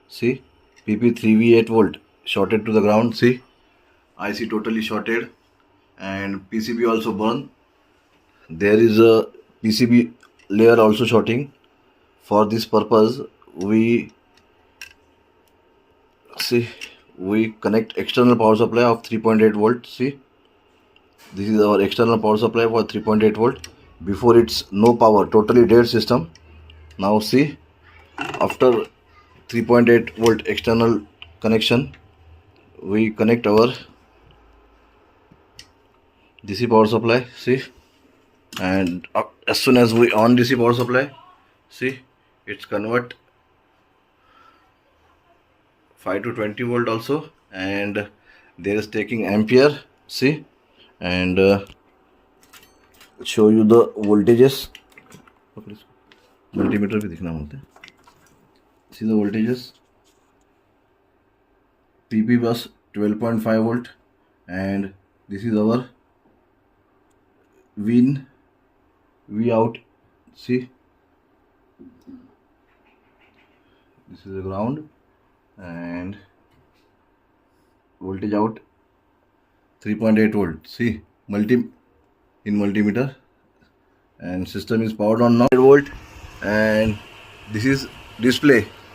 See, PP 3V 8 volt shorted to the ground. See, IC totally shorted and PCB also burned. There is a PCB layer also shorting. For this purpose, we connect external power supply of 3.8 volt. See, this is our external power supply for 3.8 volt. Before it's no power, totally dead system. Now see, after 3.8 volt external connection, we connect our DC power supply. See, and as soon as we on DC power supply, see, it's convert 5 to 20 volt also, and there is taking ampere. See, and show you the voltages. Multimeter भी दिखना होता है. See the voltages. PP bus 12.5 volt, and this is our V out. See, this is the ground, and voltage out 3.8 volt. See, multimeter, and system is powered on now. 8 volt, and this is display.